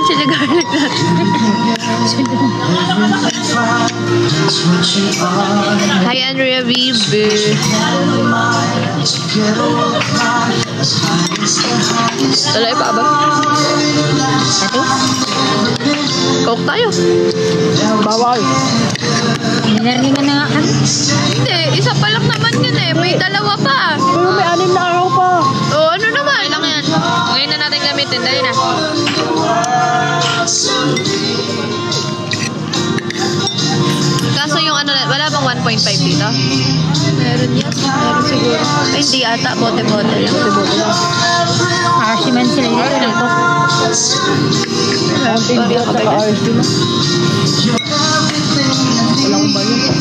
chili garlic natin. Hi, Andrea Vibe. Talay pa ba? Ate? Coke tayo. Bawal. Narinig ka na nga kami. Hindi, isa pa lang naman yun eh. May dalawa pa. Pero may 6 na araw pa. Oo, ano naman? Lang yan. Ngayon na natin gamitin. Dali na. Kaso yung ano, wala bang 1.5 dito? Meron yan. Meron siguro. Ay, hindi ata. Bote-bote lang. Bote-bote lang. RC man sila dito. Hindi at saka RC na. Walang ba yun?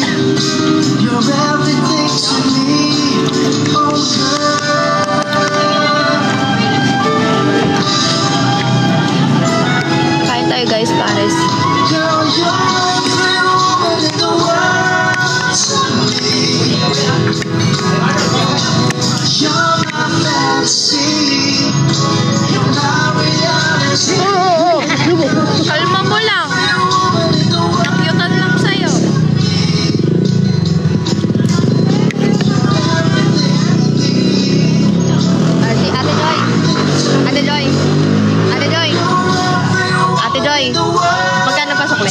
Kain tayo guys, pares. Kalma mo lang. Nakyutan lang sa'yo. Ate Joy. Ate Joy. Ate Joy. Ate Joy. Magkano pa sukle?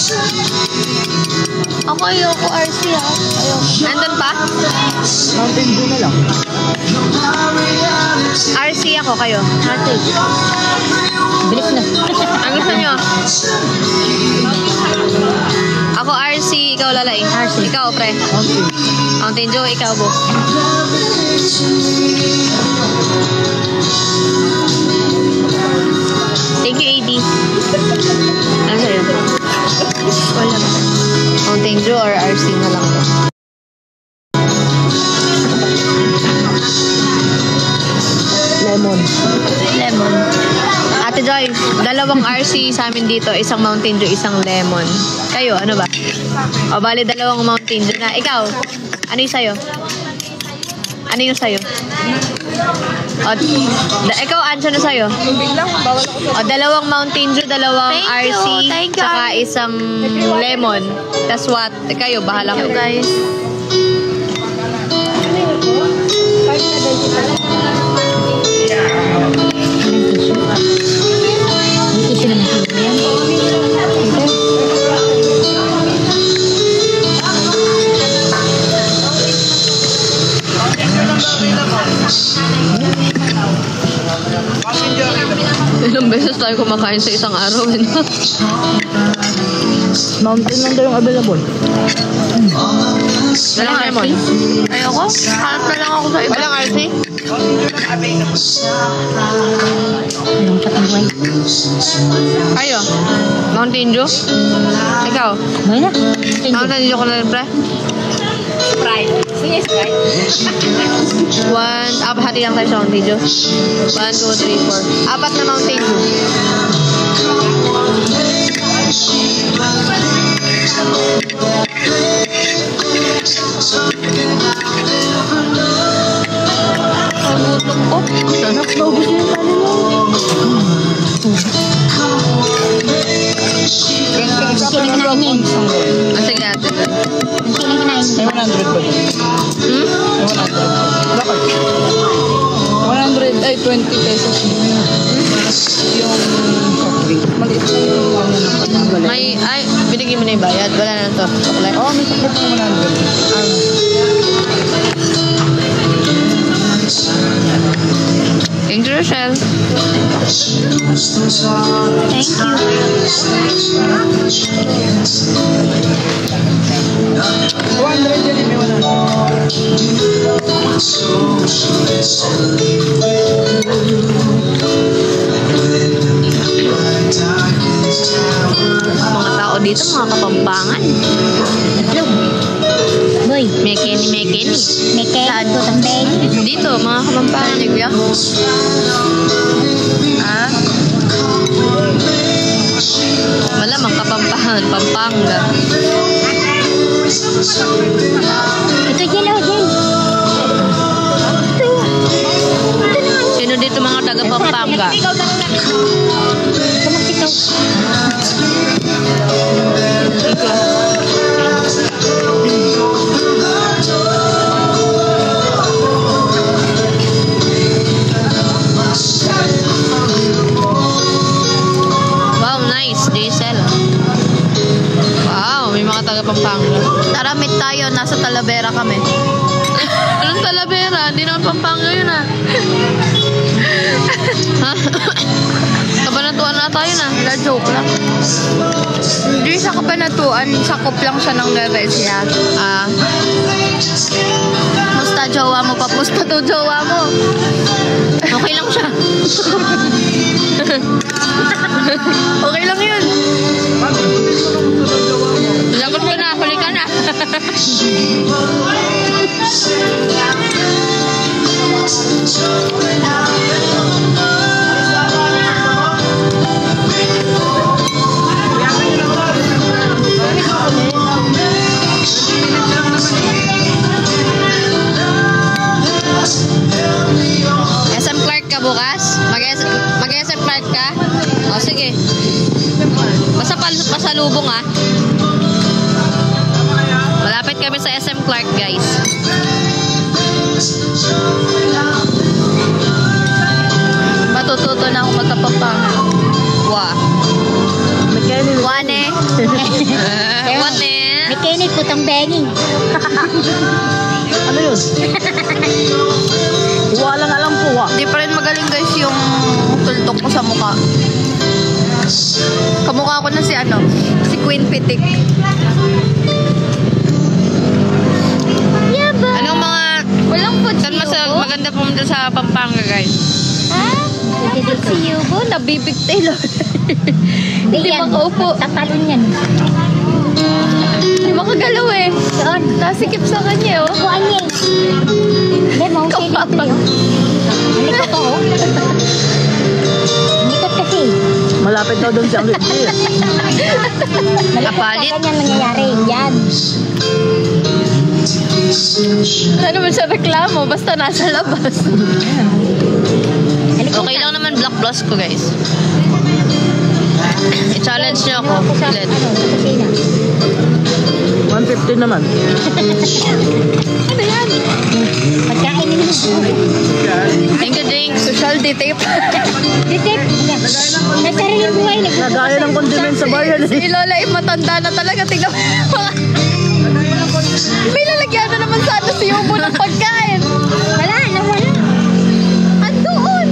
Ako ayoko RC ha. Ayoko. Andun pa? Mountain Dew na lang. RC ako kayo. Ate. Bilis na. Ang gusto nyo? Ako RC, ikaw lalay. RC. Ikaw pre. Mountain. Mountain Dew, ikaw bo. Thank you AD. Ano sa'yo? Wala ba? Mountain Dew or RC na lang ba? Lemon. Lemon. Ate Joy, dalawang RC sa amin dito, isang Mountain Dew, isang lemon. Kayo, ano ba? O, bali dalawang Mountain Dew na. Ikaw, ano yung sa'yo? Ano yung sa'yo? O, ikaw, Ancho na sa'yo? O, dalawang Mountain Dew, dalawang RC, tsaka isang lemon. That's what? Kayo, bahala kayo. Guys. Tissue naman siguro yan. Ilang beses tayo kumakain sa isang araw. Mountain lang daw yung available. Walang lemon. Ayoko. Hanap na lang ako sa iba. Walang RC? Anong kataway? Ayo. Mountain Dew? Ikaw? May na. Mountain Dew ko na rin, pre? Sprite. Sige, Sprite. Hati lang tayo sa Mountain Dew. 1, 2, 3, 4. 4 na Mountain Dew. Pagutong ko. Sarap daw. Gusto yung kanin mo. Sino kinain niya? Sige natin. Sino kinain niya? 100 ba yun? 100. Bakit? 100 ay 20 pesos yung soft drink. Maliit na yung ano ng Binigyan mo na yung bayad. Wala na ito. Chocolate. Oo, may chocolate na 100. Thank you, Rochelle. Thank you. 200 yun, may 100. Mga tao dito, mga kapampangan. Itlog. Boy. Mekeni. Meke. Saan ko tambay? Dito, mga kapampangan. Kuya. Ah? Malamang kapampangan. Pampanga. Ito dyan, oh, dyan. Sino dito mga taga Pampanga. Wow, nice, Diesel. Wow, may mga taga Pampanga. Tara, meet tayo. Nasa Talavera kami. Anong Talavera? Hindi naman Pampanga yun ah. Ha? Kabanatuan na tayo na. Wala, joke lang. Hindi sa Kabanatuan, sakop lang siya ng Nueva Ecija. Ah. Musta jowa mo pa? Musta to jowa mo? Okay lang siya. Okay lang yun. Lagot ko na. Huli ka na. SM Clark ka bukas? Mag-SM Clark ka? O sige. Basta pasalubong ah. Malapit kami sa SM Clark guys. Matututo na ako magkapapanga. Wah. Wane. Wane. Mechanic, putang banging. Ano yun? Walang alam po ah. Di pa rin magaling guys yung tultok ko sa mukha. Kamukha ko na si si Queen Pitik. Yaba. Anong mga Walang food saan mas maganda pumunta sa Pampanga guys? Ha? si Yubo, nabibig tayo. Hindi makaupo. Tatalon yan. Hindi makagalaw eh. Saan? Nasikip sa kanya oh. Kuhaan niya eh. Hindi, mountain dito yun. Malikot ako. Malikot kasi. Malapit daw doon si Anglit. Malikot Kapalit? ka ganyan nangyayari. Yan. Ano man siya reklamo? Basta nasa labas. Okay lang naman black blouse ko guys. I-challenge niyo ako. Ulit. Sa kusina. 150 naman. Ano yan? Pagkain nyo. Thank you, Jinx. Social D-tape. Ditip. Nagsariling buhay. Nagaya ng condiment sa bayan. Si Lola ay matanda na talaga. Tingnan mo. May lalagyan na naman sana si Yubo ng pagkain. Wala. Nawala. Andoon.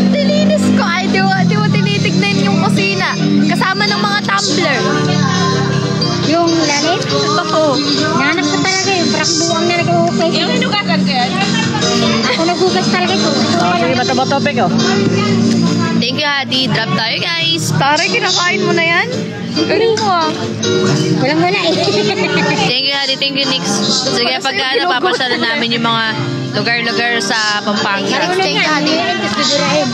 Dilinis ko. Ay, di mo tinitignan yung kusina. Kasama ng mga tumbler. Yung lalit. Oo. Nanak ko talaga eh. Brak buwang na nag-uukay. Yung inugasan ko yan. Ako nagugas talaga ito. Sige, mataba-topic oh. Thank you, Hadi. Drop tayo, guys. Tare, kinakain mo na yan? Galing mo ah. Walang wala eh. Thank you, Hadi. Thank you, Nix. Sige, pagka napapasyalan namin yung mga lugar-lugar sa Pampanga. Marunong Thank you, yan. Hadi. Ngayon ito bidurain.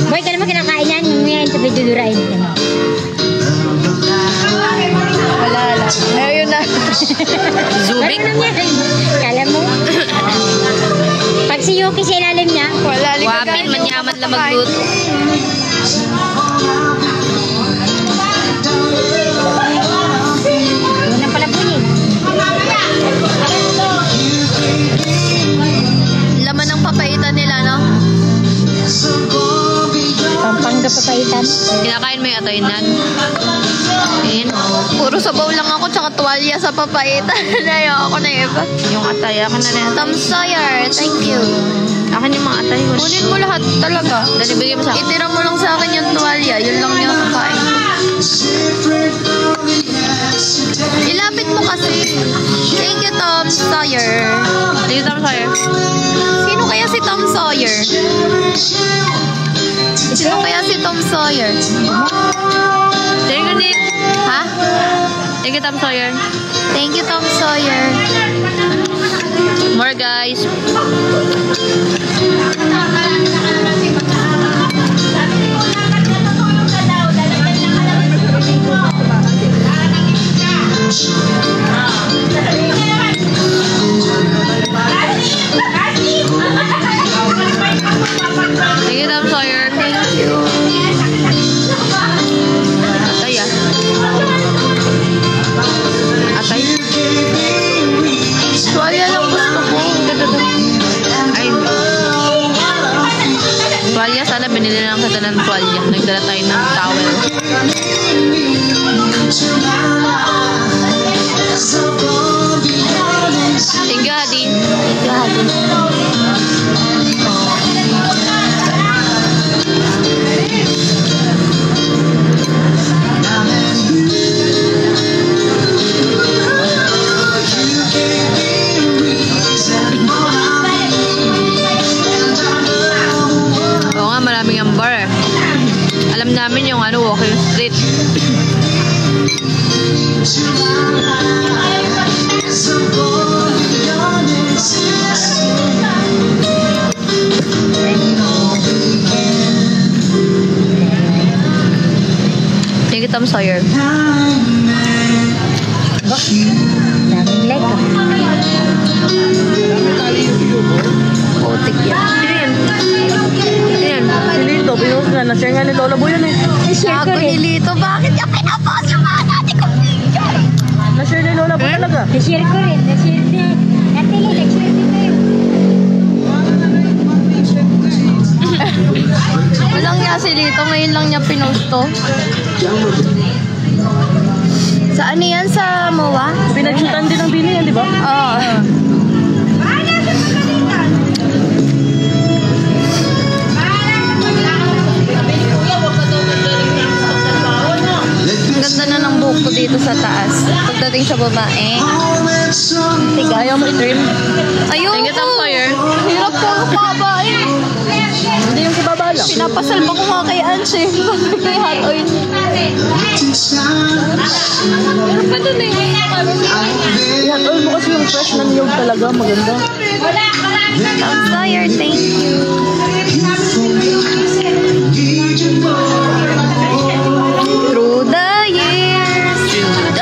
Boy, ka naman kinakain yan. Ngayon ito bidurain. Wala lang. Ayun na. Zubik. Marunong yan. Kala mo? Pag si Yuki sa ilalim niya, Wala. Wapin, manyaman lang magluto. una pala po niya. Laman ng papaitan nila, no? Pampanga papaitan. Kinakain mo yung atoynan. Ayan. Puro sabaw lang ako, tsaka tuwalya sa papaitan. Ayaw ako na iba. Yung atay. Akin na rin. Tom Sawyer, thank you. Akin yung mga atay. Kunin mo lahat talaga. Dali, bigay mo sa akin. Itira mo lang sa akin yung tuwalya. Yun lang yung kakain. Ilapit mo kasi. Thank you, Tom Sawyer. Dito tayo sa'yo. Sino kaya si Tom Sawyer? Sino kaya si Tom Sawyer? Thank you, Nick. Ha? Thank you, Tom Sawyer. Thank you, Tom Sawyer. More, guys. Atay ah. Atay. Tuwalya lang gusto ko. Ay. Tuwalya, sana binili lang kita ng tuwalya. Nagdala tayo ng towel. Thank you, Hadi. Thank you, Hadi. Oo nga, maraming ang bar eh. Alam namin yung walking street. Thank you, Tom Sawyer. Daming like ah. Putik yan. Yan. Si Lito, pinost nga. Na-share nga ni Lola Boy yan eh. I-share ko Gago ni rin. Lito, bakit niya pinapost yung mga dati kong video? Na-share ni Lola Boy talaga. I-share ko rin. I-share din. Ate Lee, nag-share din tayo. Walang niya si Lito, ngayon lang niya pinost to. Saan yan? Sa MOA? Pinagsutan din ng bini yan, di ba? Oo. Ganda na ng buhok ko dito sa taas. Pagdating sa babae. Tiga. Ayaw mo i-trim? Ayun. Thank you, Tom Sawyer. Hirap ko ang babae. Hindi yung kibaba lang. Pinapasalba ko nga kay Anche. Kay hot oil. Meron pa dun eh. Yan, oil mo kasi yung fresh na niyog talaga. Maganda. Tom Sawyer, thank you. Through the years. Through the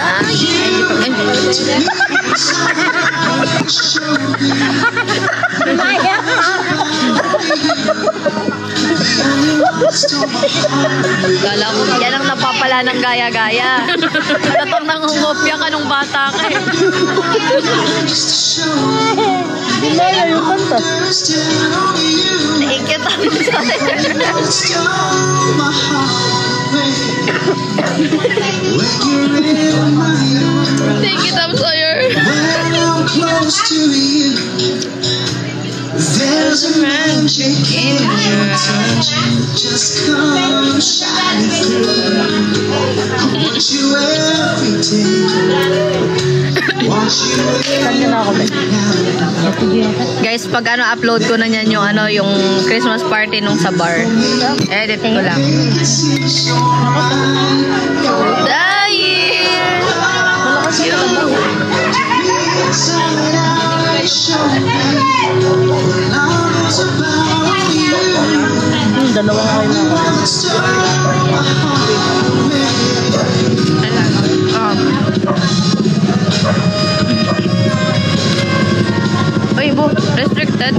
Kala ko yan ang napapala ng gaya-gaya. Malatang nangungopya ka nung bata ka eh. Dinaya yung kanta. Thank you, Tom Sawyer. Thank you, Tom Sawyer. There's a magic in your touch. Just come shining through. I want you every day. Want you Kanya na ako, Ben. Guys, pag upload ko na yan yung yung Christmas party nung sa bar. Edit ko lang. Dahil Malakas yung talaga. Dalawang kayo na ako. Uy, bu, restricted.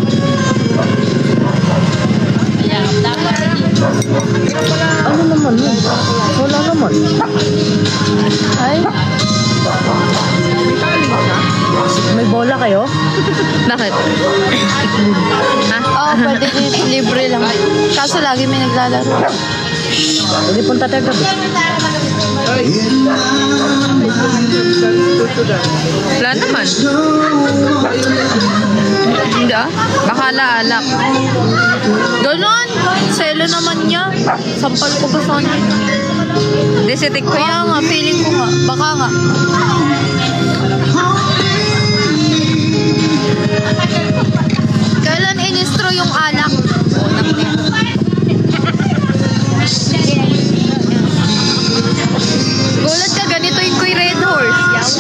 Ano naman yun? Wala naman. Ay. May bola kayo? Bakit? Ha? Oo, pwede dito. Libre lang. Kaso lagi may naglalaro. Hindi punta tayo gabi. Wala naman. Hindi ah. Baka alak. Ganon! Selo naman niya. Sampal ko ba sana? Hindi, sitik ko Kaya nga, feeling ko nga. Baka nga. Kailan inistro yung alak? Gulat ka, ganito yung Kuy Red Horse.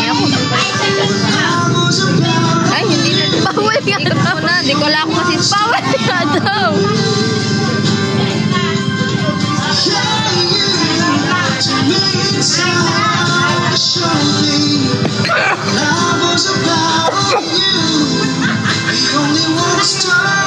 Yawa ka. Ay, hindi na. Bawal nga Ikot ko na. Di ko wala akong masis. Bawal nga daw. Love was about you. The only one to start.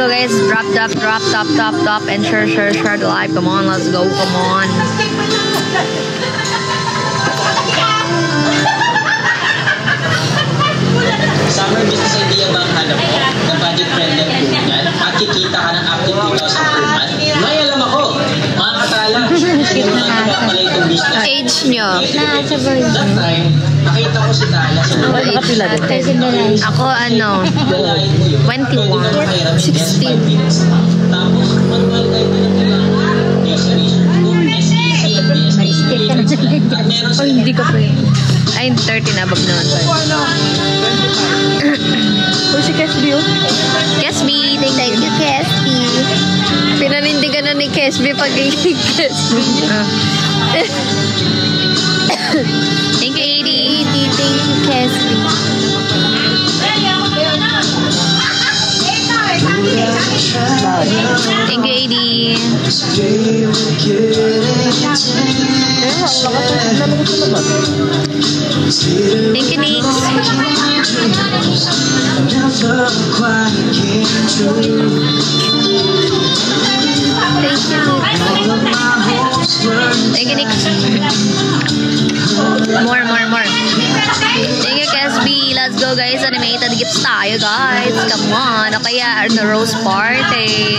go guys. Drop, and share the live. Come on, let's go. Come on. Summer business idea ba ang hanap mo? Na budget-friendly ang yan? At kikita ka ng active 2,000 per month? May alam ako! Mga katala! Hindi mo nga pala itong business. Age nyo. Nasa boy. That time, nakita ko si Tala sa Ano Nakapila din. Ako 21. 16. Tapos, manual tayo na kailangan. Yes, research ko. SEC at BSC. At meron sa Hindi ka pa yun. Ay, 30 na. Above naman. Uy, si Kesby yun. Kesby, thank you, Kesby. Pinanindigan na ni Kesby pag Kesby. Thank you, Edie. Thank you, Kesby. Thank you, Edie. Thank you, Nick. Never quite came true. Thank you, All of my hopes were Thank you, Nick. More. Thank you, Kesby. Let's go, guys. Animated gifts tayo, guys. Come on. O kaya, the rose party.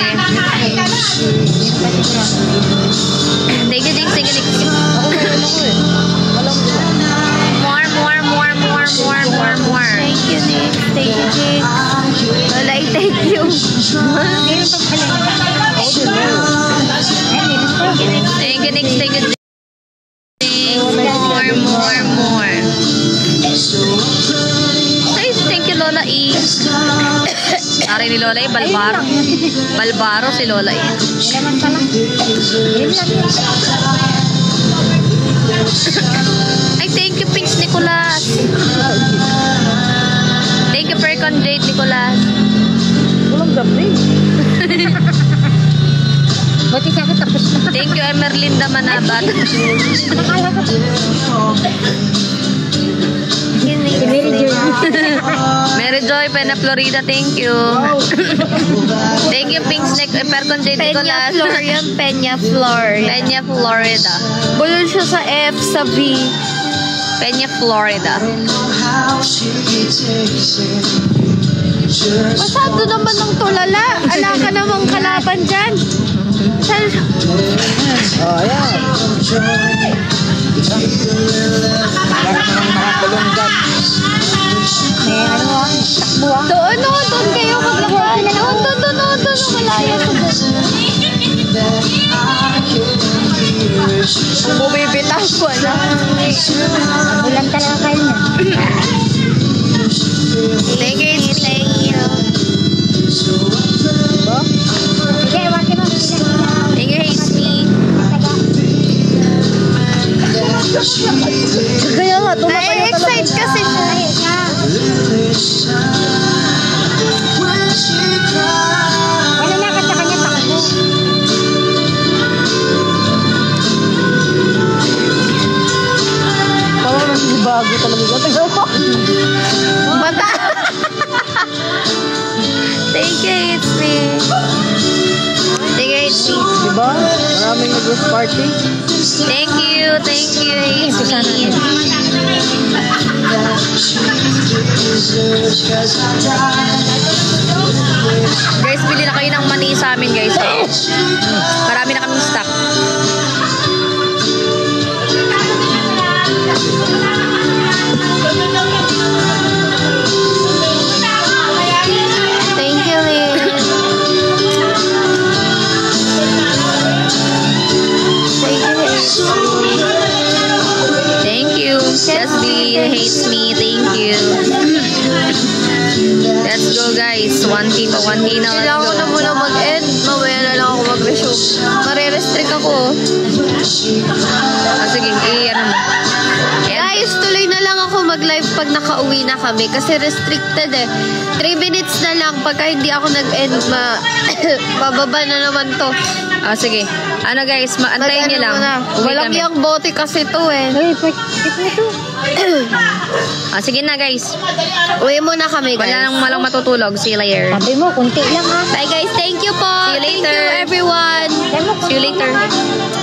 Thank you, Nick. Thank you, Nick. More. Thank you, Nick. Thank you, Nick. Wala, thank you. Thank you, Nick. Thank you, Nick. More. Ay, thank you, Lola E. Ari ni Lola E, Balbaro si Lola E. Ay, thank you, Pinks Nicolas. Thank you, Percon Jade Nicolas. Walang gabi. Buti siya ako tapos na. Thank you, Emerlinda Manabat. Nakala ko. Mary Joy, Pena Florida, thank you. Thank you, Pink Snake, Percon J. Nicolas. Peña Florida. Bulol siya sa F, sa V. Peña Florida. Masyado naman ng tulala. Ala ka namang kalaban dyan. Oh, ayan. Doon kayo maglakad. Doon, malaya sa doon. Bumibitaw ko na. Ulan talaga kayo na. Thank you. Sige, wati mo. Thank you, Hasty. Kaya nga, tumakay yung Na-excite kasi siya. Wala na ka sa kanya takbo. parang nasibago talaga. Tingnan mo. Mata. Thank you, Hasty. Thank you, Hasty. Diba? Maraming nag-roof party. Thank you, Hasty. Guys, bili na kayo ng mani sa amin, guys. Marami na kaming stock. Thank you, Lynn. Thank you. Jasby hates me. Thank you. Let's go, guys. 1K pa. 1K na. Kailangan ko na muna mag-end. Mamaya na lang ako mag-resume. Marirestrict ako. Sige, ano mo. Guys, tuloy na lang ako mag-live pag nakauwi na kami. Kasi restricted eh. 3 minutes na lang. Pagka hindi ako nag-end, bababa na naman to. Sige. Ano, guys, antayin nyo lang. Walang kami. yung bote kasi to eh. Uy, ito. Sige na guys. Uwi muna kami, guys. Wala nang malang matutulog. See you later. Sabi mo, kunti lang ha. Bye, guys. Thank you po. See you later. Thank you, everyone. Sabi mo, See you later.